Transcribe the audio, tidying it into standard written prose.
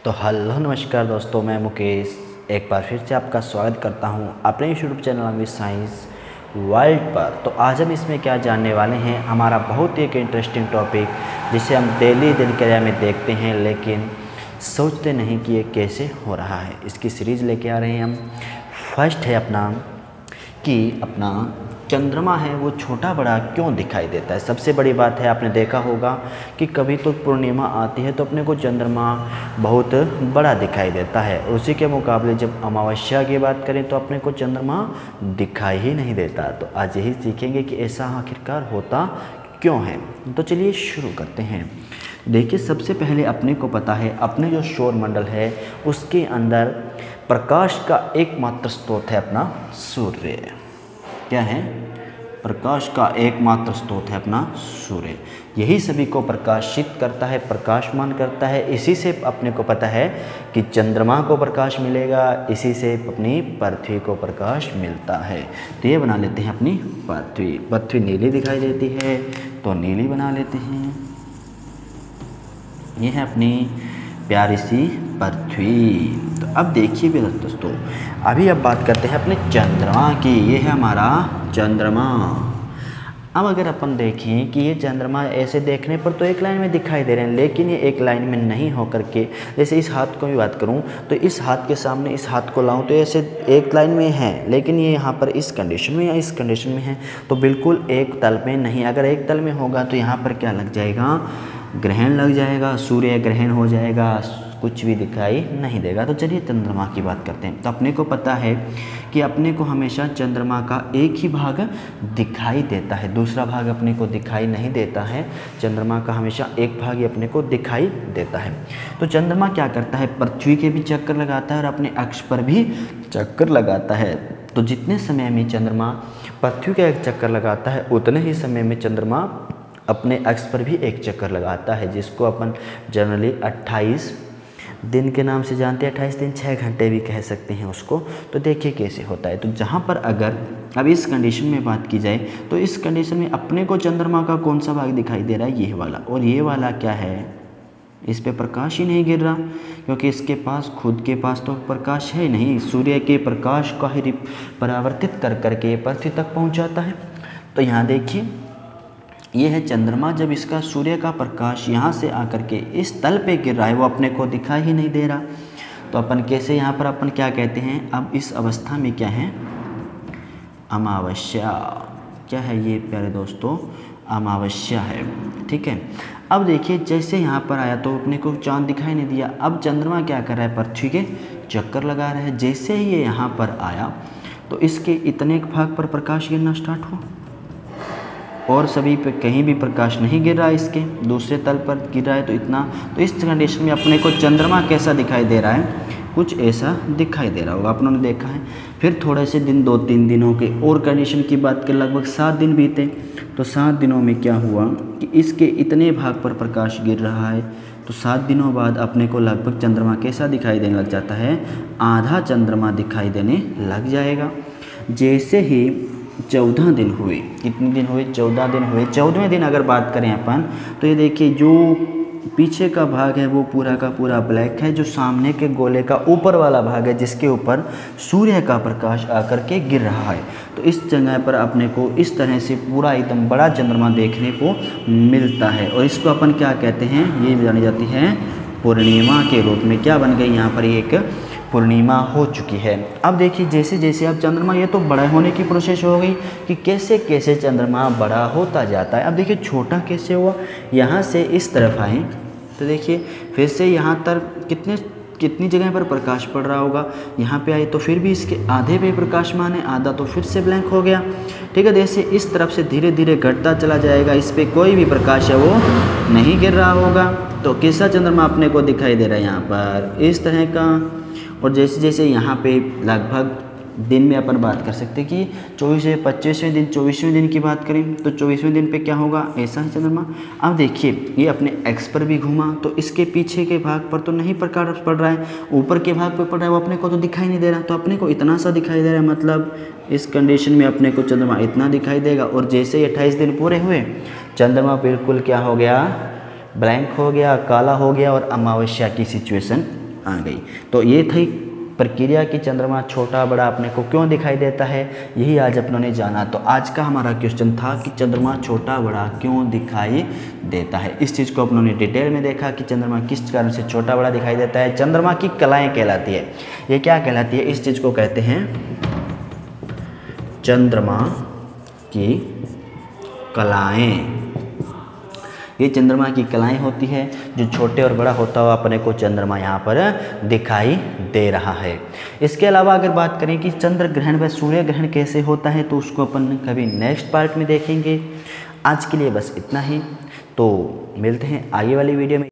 तो हेलो नमस्कार दोस्तों, मैं मुकेश एक बार फिर से आपका स्वागत करता हूं अपने यूट्यूब चैनल में साइंस वर्ल्ड पर। तो आज हम इसमें क्या जानने वाले हैं, हमारा बहुत ही एक इंटरेस्टिंग टॉपिक जिसे हम डेली दिनचर्या में देखते हैं लेकिन सोचते नहीं कि ये कैसे हो रहा है। इसकी सीरीज़ लेके आ रहे हैं हम। फर्स्ट है अपना चंद्रमा है वो छोटा बड़ा क्यों दिखाई देता है। सबसे बड़ी बात है, आपने देखा होगा कि कभी तो पूर्णिमा आती है तो अपने को चंद्रमा बहुत बड़ा दिखाई देता है। उसी के मुकाबले जब अमावस्या की बात करें तो अपने को चंद्रमा दिखाई ही नहीं देता। तो आज यही सीखेंगे कि ऐसा आखिरकार होता क्यों है। तो चलिए शुरू करते हैं। देखिए, सबसे पहले अपने को पता है अपने जो सौर मंडल है उसके अंदर प्रकाश का एकमात्र स्रोत है अपना सूर्य। क्या है? प्रकाश का एकमात्र स्रोत है अपना सूर्य। यही सभी को प्रकाशित करता है, प्रकाशमान करता है। इसी से अपने को पता है कि चंद्रमा को प्रकाश मिलेगा, इसी से अपनी पृथ्वी को प्रकाश मिलता है। तो ये बना लेते हैं अपनी पृथ्वी। पृथ्वी नीली दिखाई देती है तो नीली बना लेते हैं। ये है अपनी प्यारी सी पृथ्वी। तो अब देखिए भी दोस्तों, अभी अब बात करते हैं अपने चंद्रमा की। ये है हमारा चंद्रमा। अब अगर अपन देखें कि ये चंद्रमा ऐसे देखने पर तो एक लाइन में दिखाई दे रहे हैं, लेकिन ये एक लाइन में नहीं होकर के, जैसे इस हाथ को भी बात करूं तो इस हाथ के सामने इस हाथ को लाऊं तो ऐसे एक लाइन में है, लेकिन ये यहाँ पर इस कंडीशन में या इस कंडीशन में है तो बिल्कुल एक तल में नहीं। अगर एक तल में होगा तो यहाँ पर क्या लग जाएगा? ग्रहण लग जाएगा, सूर्य ग्रहण हो जाएगा, कुछ भी दिखाई नहीं देगा। तो चलिए चंद्रमा की बात करते हैं। तो अपने को पता है कि अपने को हमेशा चंद्रमा का एक ही भाग दिखाई देता है, दूसरा भाग अपने को दिखाई नहीं देता है। चंद्रमा का हमेशा एक भाग ही अपने को दिखाई देता है। तो चंद्रमा क्या करता है? पृथ्वी के भी चक्कर लगाता है और अपने अक्ष पर भी चक्कर लगाता है। तो जितने समय में चंद्रमा पृथ्वी का एक चक्कर लगाता है उतने ही समय में चंद्रमा अपने अक्ष पर भी एक चक्कर लगाता है, जिसको अपन जनरली 28 दिन के नाम से जानते हैं। 28 दिन 6 घंटे भी कह सकते हैं उसको। तो देखिए कैसे होता है। तो जहाँ पर अगर अब इस कंडीशन में बात की जाए तो इस कंडीशन में अपने को चंद्रमा का कौन सा भाग दिखाई दे रहा है? ये वाला। और ये वाला क्या है? इस पे प्रकाश ही नहीं गिर रहा, क्योंकि इसके पास खुद के पास तो प्रकाश है नहीं। सूर्य के प्रकाश का ही परावर्तित कर करके पृथ्वी तक पहुँचाता है। तो यहाँ देखिए, ये है चंद्रमा। जब इसका सूर्य का प्रकाश यहाँ से आकर के इस तल पे गिर रहा है वो अपने को दिखाई ही नहीं दे रहा। तो अपन कैसे, यहाँ पर अपन क्या कहते हैं? अब इस अवस्था में क्या है? अमावस्या। क्या है ये प्यारे दोस्तों? अमावस्या है। ठीक है। अब देखिए, जैसे यहाँ पर आया तो अपने को चांद दिखाई नहीं दिया। अब चंद्रमा क्या कर रहा है? पृथ्वी के चक्कर लगा रहा है। जैसे ही ये यहाँ पर आया तो इसके इतने भाग पर प्रकाश गिरना स्टार्ट हुआ और सभी पे कहीं भी प्रकाश नहीं गिर रहा है। इसके दूसरे तल पर गिर रहा है तो इतना। तो इस कंडीशन में अपने को चंद्रमा कैसा दिखाई दे रहा है? कुछ ऐसा दिखाई दे रहा होगा, अपनों ने देखा है। फिर थोड़े से दिन, 2-3 दिनों के और कंडीशन की बात करें, लगभग 7 दिन बीते। तो 7 दिनों में क्या हुआ कि इसके इतने भाग पर प्रकाश गिर रहा है। तो 7 दिनों बाद अपने को लगभग चंद्रमा कैसा दिखाई देने लग जाता है? आधा चंद्रमा दिखाई देने लग जाएगा। जैसे ही 14 दिन हुए, कितने दिन हुए? 14 दिन हुए। 14वें दिन अगर बात करें अपन तो ये देखिए, जो पीछे का भाग है वो पूरा का पूरा ब्लैक है। जो सामने के गोले का ऊपर वाला भाग है जिसके ऊपर सूर्य का प्रकाश आकर के गिर रहा है, तो इस जगह पर अपने को इस तरह से पूरा एकदम बड़ा चंद्रमा देखने को मिलता है। और इसको अपन क्या कहते हैं? ये जानी जाती है पूर्णिमा के रूप में। क्या बन गई? यहाँ पर एक पूर्णिमा हो चुकी है। अब देखिए, जैसे जैसे अब चंद्रमा, ये तो बड़ा होने की प्रोसेस हो गई कि कैसे कैसे चंद्रमा बड़ा होता जाता है। अब देखिए छोटा कैसे हुआ? यहाँ से इस तरफ आए तो देखिए फिर से यहाँ तक कितनी जगह पर प्रकाश पड़ रहा होगा। यहाँ पे आए तो फिर भी इसके आधे पे प्रकाशमान है, आधा तो फिर से ब्लैंक हो गया। ठीक है। जैसे इस तरफ से धीरे धीरे घटता चला जाएगा, इस पर कोई भी प्रकाश है वो नहीं गिर रहा होगा। तो कैसा चंद्रमा अपने को दिखाई दे रहा है? यहाँ पर इस तरह का। और जैसे जैसे यहाँ पे लगभग दिन में अपन बात कर सकते हैं कि 24वें 25वें दिन, 24वें दिन की बात करें तो 24वें दिन पे क्या होगा? ऐसा है चंद्रमा। अब देखिए, ये अपने एक्स पर भी घूमा तो इसके पीछे के भाग पर तो नहीं प्रकाश पड़ रहा है, ऊपर के भाग पर पड़ रहा है, वो अपने को तो दिखाई नहीं दे रहा। तो अपने को इतना सा दिखाई दे रहा है, मतलब इस कंडीशन में अपने को चंद्रमा इतना दिखाई देगा। और जैसे ही 28 दिन पूरे हुए, चंद्रमा बिल्कुल क्या हो गया? ब्लैंक हो गया, काला हो गया और अमावस्या की सिचुएशन आ गई। तो ये थी प्रक्रिया कि चंद्रमा छोटा बड़ा अपने को क्यों दिखाई देता है, यही आज अपनों ने जाना। तो आज का हमारा क्वेश्चन था कि चंद्रमा छोटा बड़ा क्यों दिखाई देता है। इस चीज़ को अपनों ने डिटेल में देखा कि चंद्रमा किस कारण से छोटा बड़ा दिखाई देता है। चंद्रमा की कलाएं कहलाती है, ये क्या कहलाती है, इस चीज़ को कहते हैं चंद्रमा की कलाएं। ये चंद्रमा की कलाएं होती है, जो छोटे और बड़ा होता हुआ अपने को चंद्रमा यहाँ पर दिखाई दे रहा है। इसके अलावा अगर बात करें कि चंद्र ग्रहण व सूर्य ग्रहण कैसे होता है, तो उसको अपन कभी नेक्स्ट पार्ट में देखेंगे। आज के लिए बस इतना ही, तो मिलते हैं आगे वाली वीडियो में।